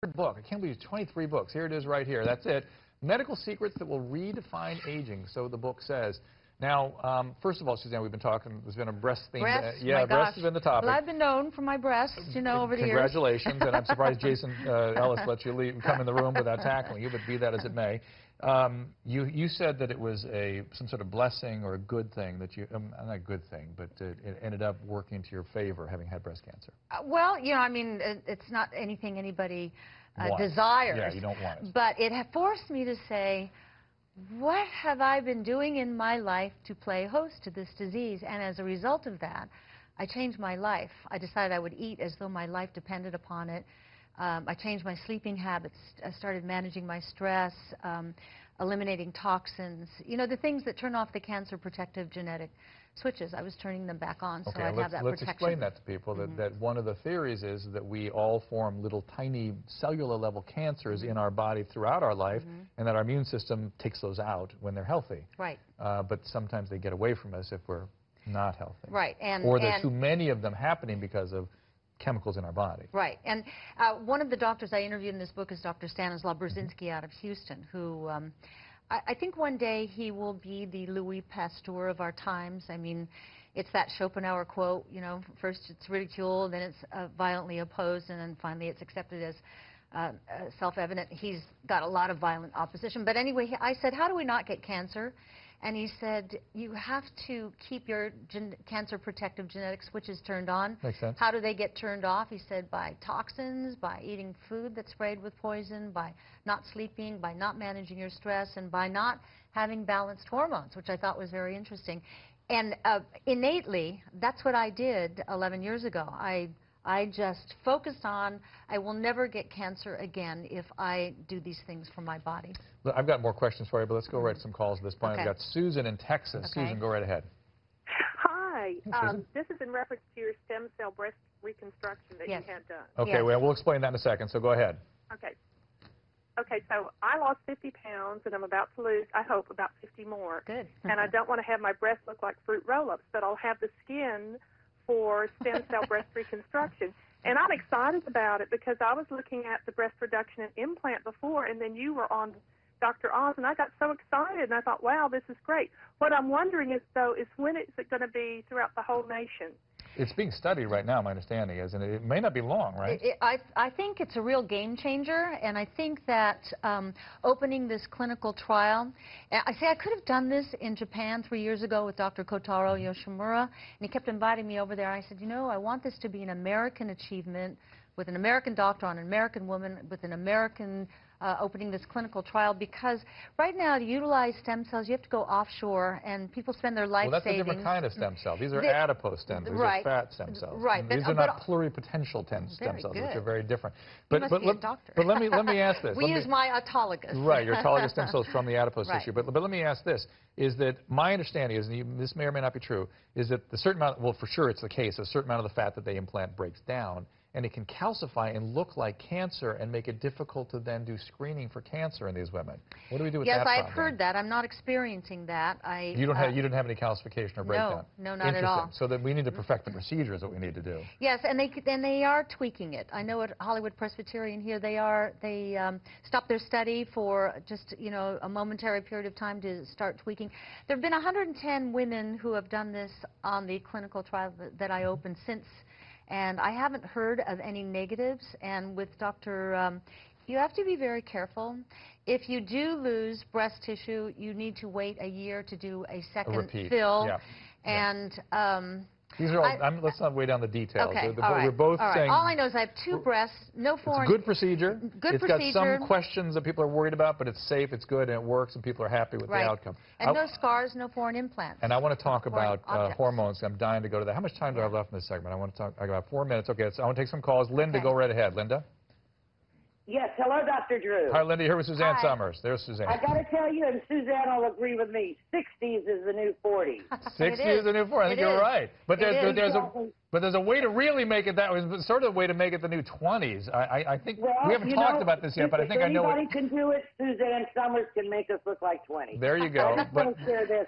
book. I can't believe it's 23 books. Here it is right here. That's it. Medical Secrets That Will Redefine Aging, so the book says. Now, first of all, Suzanne, we've been talking, there's been a breast theme. Breasts? Yeah, my breast gosh. has been the topic. Well, I've been known for my breasts, you know, over the years. Congratulations, and I'm surprised Jason Ellis let you come in the room without tackling you, but be that as it may. You said that it was some sort of blessing or a good thing that you, not a good thing, but it ended up working to your favor, having had breast cancer. Well, you know, I mean, it's not anything anybody desires. Yeah, you don't want it. But it forced me to say, what have I been doing in my life to play host to this disease? And as a result of that, I changed my life. I decided I would eat as though my life depended upon it. I changed my sleeping habits. I started managing my stress, eliminating toxins. You know, the things that turn off the cancer protective genetic switches, I was turning them back on, so I'd have that protection. Let's explain that to people, that one of the theories is that we all form little tiny cellular level cancers in our body throughout our life, and that our immune system takes those out when they're healthy. Right. But sometimes they get away from us if we're not healthy. Right. Or there are too many of them happening because of chemicals in our body. Right. And one of the doctors I interviewed in this book is Dr. Stanislaw Brzezinski out of Houston, who I think one day he will be the Louis Pasteur of our times. I mean, it's that Schopenhauer quote, you know, first it's ridiculed, then it's violently opposed, and then finally it's accepted as self-evident. He's got a lot of violent opposition. But anyway, I said, how do we not get cancer? And he said, you have to keep your cancer protective genetic switches turned on. Makes sense. How do they get turned off? He said, by toxins, by eating food that's sprayed with poison, by not sleeping, by not managing your stress, and by not having balanced hormones, which I thought was very interesting. And innately, that's what I did 11 years ago. I just focused on, I will never get cancer again if I do these things for my body. Look, I've got more questions for you, but let's go right to some calls at this point. Okay. We've got Susan in Texas. Okay. Susan, go right ahead. Hi. This is in reference to your stem cell breast reconstruction that you had done. Okay, well, we'll explain that in a second, so go ahead. Okay. Okay, so I lost 50 pounds, and I'm about to lose, I hope, about 50 more. Good. And I don't want to have my breasts look like fruit roll-ups, but I'll have the skin for stem cell breast reconstruction. And I'm excited about it because I was looking at the breast reduction and implant before, and then you were on Dr. Oz, and I got so excited, and I thought, wow, this is great. What I'm wondering is, though, is when is it going to be throughout the whole nation? It's being studied right now, my understanding is, and it may not be long, right? I think it's a real game changer, and I think that opening this clinical trial, I could have done this in Japan 3 years ago with Dr. Kotaro Yoshimura, and he kept inviting me over there. I said, you know, I want this to be an American achievement with an American doctor on an American woman, with an American opening this clinical trial, because right now to utilize stem cells you have to go offshore, and people spend their life savings. Well, that's a different kind of stem cell. These are adipose stem cells. These are fat stem cells. Right. These are not pluripotential stem cells, which are very different. But you must be a doctor. But let me ask this. We use my autologous. Right, your autologous stem cells from the adipose tissue. But let me ask this, is that my understanding is, and this may or may not be true, is that the certain amount, well, for sure it's the case, a certain amount of the fat that they implant breaks down, and it can calcify and look like cancer and make it difficult to then do screening for cancer in these women. What do we do with that problem? Yes, I've heard that. I'm not experiencing that. You didn't have any calcification or breakdown? No, not at all. So that we need to perfect the procedure is what we need to do. Yes, and they are tweaking it. I know at Hollywood Presbyterian here they stopped their study for just, you know, a momentary period of time to start tweaking. There have been 110 women who have done this on the clinical trial that I opened since. And I haven't heard of any negatives. And with Dr. You have to be very careful. If you do lose breast tissue, you need to wait a year to do a second fill. Yeah. And these are all, let's not weigh down the details. Okay, We're both saying... All I know is I have two breasts, no foreign... It's a good procedure. Good procedure. It's got some questions that people are worried about, but it's safe, it's good, and it works, and people are happy with the outcome. And no scars, no foreign implants. And I want to talk about hormones. I'm dying to go to that. How much time do I have left in this segment? I want to talk about 4 minutes. Okay, so I want to take some calls. Linda, go right ahead. Linda? Yes, hello, Dr. Drew. Hi, Linda. Here with Suzanne Summers. There's Suzanne. I got to tell you, and Suzanne will agree with me, 60s is the new 40s. 60s is the new 40s. I think you're right. But there's a way to really make it that way. Sort of a way to make it the new 20s. I think we haven't talked about this yet, but I think I know it. If anybody can do it, Suzanne Summers can make us look like 20. There you go. I just want to share this.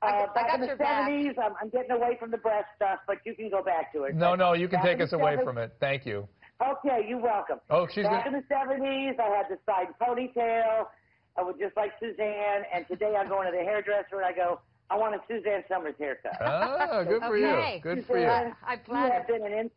Back in the 70s, I'm getting away from the breast stuff, but you can go back to it. No, you can take us away from it. Thank you. Okay, you're welcome. Oh, she's Back in the 70s, I had the side ponytail. I was just like Suzanne, and today I go into the hairdresser and I go, I want a Suzanne Summers haircut. Ah, good for Okay. you. Good for you. I'm You flattered. have been an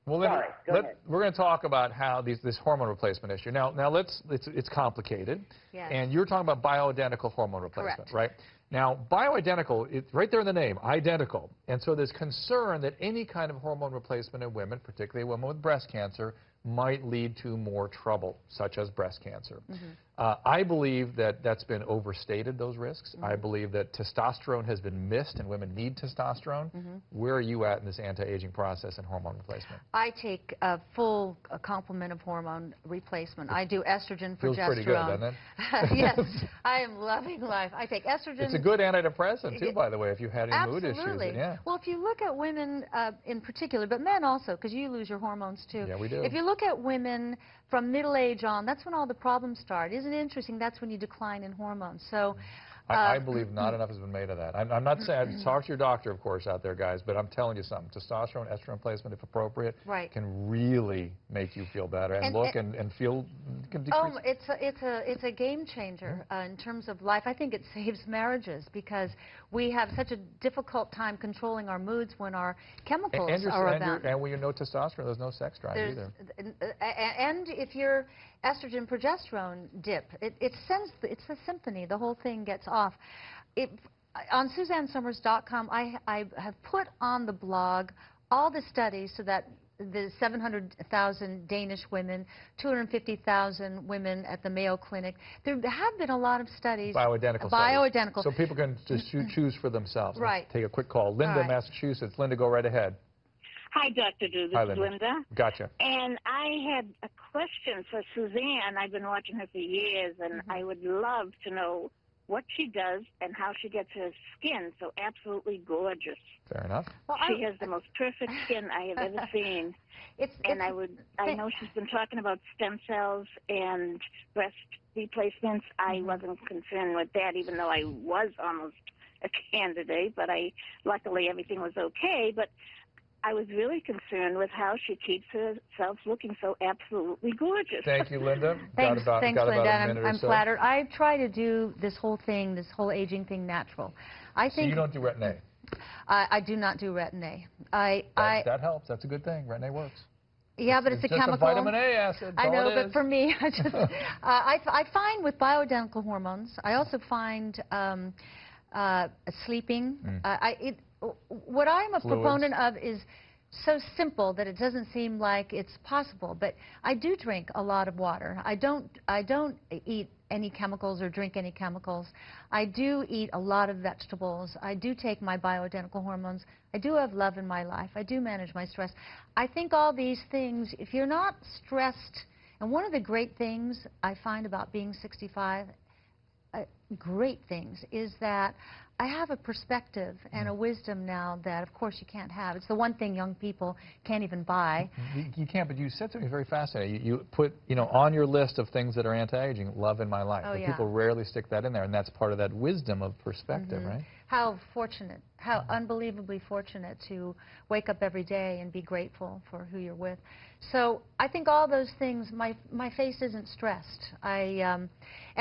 Well, Sorry, go ahead. we're going to talk about how this hormone replacement issue. Now it's complicated, Yes. and you're talking about bioidentical hormone replacement, Correct. right? Now, bioidentical, it's right there in the name, identical. And so there's concern that any kind of hormone replacement in women, particularly women with breast cancer, might lead to more trouble, such as breast cancer. I believe that that's been overstated, those risks. I believe that testosterone has been missed, and women need testosterone. Where are you at in this anti-aging process and hormone replacement? I take a full complement of hormone replacement. I do estrogen, Feels progesterone. pretty good, doesn't it? Yes, I am loving life. I take estrogen. It's a good antidepressant, too, by the way, if you had any mood issues. Absolutely. Yeah. Well, if you look at women in particular, but men also, because you lose your hormones too. Yeah, we do. If you look at women from middle age on, that's when all the problems start. Isn't it interesting? That's when you decline in hormones. So. I believe not enough has been made of that. I'm not saying, talk to your doctor, of course, out there, guys, but I'm telling you something. Testosterone, estrogen replacement, if appropriate, Right. can really make you feel better and look and feel, can decrease. Oh, it's a game changer in terms of life. I think it saves marriages because we have such a difficult time controlling our moods when our chemicals are abound. And when you know testosterone, there's no sex drive either. And if your estrogen progesterone dip, it's a symphony. The whole thing gets off. On SuzanneSummers.com, I have put on the blog all the studies so that the 700,000 Danish women, 250,000 women at the Mayo Clinic. There have been a lot of studies. Bioidentical Bioidentical. studies. So people can just choose for themselves. Right. Let's take a quick call. Linda, Right. Massachusetts. Linda, go right ahead. Hi, Dr. Drew. This Hi, is Linda. Gotcha. And I had a question for Suzanne. I've been watching her for years, and I would love to know what she does and how she gets her skin so absolutely gorgeous. Fair enough. Well, She has the most perfect skin I have ever seen. I know she's been talking about stem cells and breast replacements. I wasn't concerned with that, even though I was almost a candidate, but luckily everything was okay. But I was really concerned with how she keeps herself looking so absolutely gorgeous. Thank you, Linda. Thanks, Linda. I'm so. flattered. I try to do this whole thing, this whole aging thing, natural. I think So you don't do Retin-A? I do not do Retin-A. That helps. That's a good thing. Retin-A works. Yeah, but it's a just chemical. A vitamin A acid. I know, all it but is. for me, I find with bioidentical hormones, I also find sleeping. What I'm a proponent of is so simple that it doesn't seem like it's possible. But I do drink a lot of water. I don't eat any chemicals or drink any chemicals. I do eat a lot of vegetables. I do take my bioidentical hormones. I do have love in my life. I do manage my stress. I think all these things, if you're not stressed, and one of the great things I find about being 65, great things, is that I have a perspective and a wisdom now that, of course, you can't have. It's the one thing young people can't even buy. You can't, but you said something very fascinating. You put, on your list of things that are anti-aging, love in my life. Oh, But yeah. people rarely stick that in there, and that's part of that wisdom of perspective, right? How fortunate, how unbelievably fortunate to wake up every day and be grateful for who you're with. So I think all those things, my face isn't stressed. And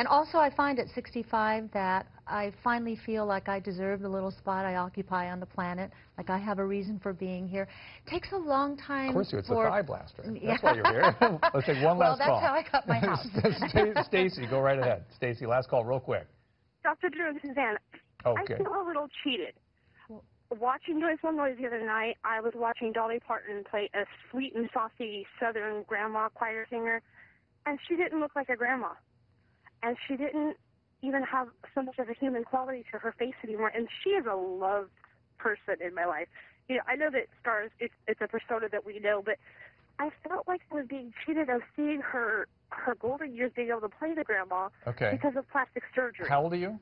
also I find at 65 that I finally feel like I deserve the little spot I occupy on the planet, like I have a reason for being here. It takes a long time. Of course, it's a thigh blaster. Yeah. That's why you're here. Let's take one last call. Well, that's how I got my house. Stacy, go right ahead. Stacy, last call real quick. Dr. Drew and Suzanne, Okay. I feel a little cheated. Watching Noise One Noise the other night, I was watching Dolly Parton play a sweet and saucy Southern grandma choir singer, and she didn't look like a grandma. And she didn't even have so much of a human quality to her face anymore, and she is a loved person in my life. I know that stars, it's a persona that we know, but I felt like I was being cheated of seeing her golden years being able to play the grandma because of plastic surgery. How old are you?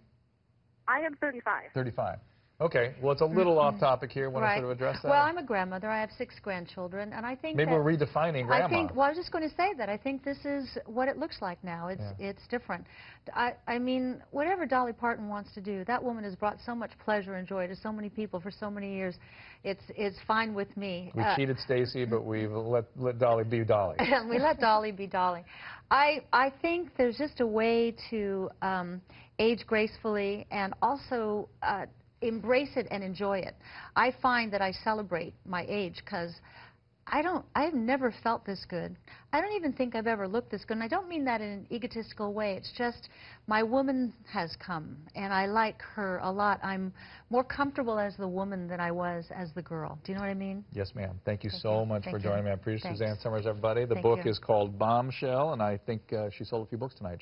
I am 35. 35. Okay, well, it's a little off topic here. Want to sort of address that? Well, I'm a grandmother. I have 6 grandchildren, and I think maybe we're redefining grandma. Well, I was just going to say that. I think this is what it looks like now. It's different. I mean, whatever Dolly Parton wants to do, that woman has brought so much pleasure and joy to so many people for so many years. It's fine with me. We cheated Stacy, but we've let Dolly be Dolly. We let Dolly be Dolly. I think there's just a way to age gracefully and also embrace it and enjoy it. I find that I celebrate my age because I've never felt this good. I don't even think I've ever looked this good. And I don't mean that in an egotistical way. It's just my woman has come, and I like her a lot. I'm more comfortable as the woman than I was as the girl. Do you know what I mean? Yes, ma'am. Thank you so much for joining me. I appreciate Thanks. Suzanne Summers, everybody. The book is called Bombshell, and I think she sold a few books tonight.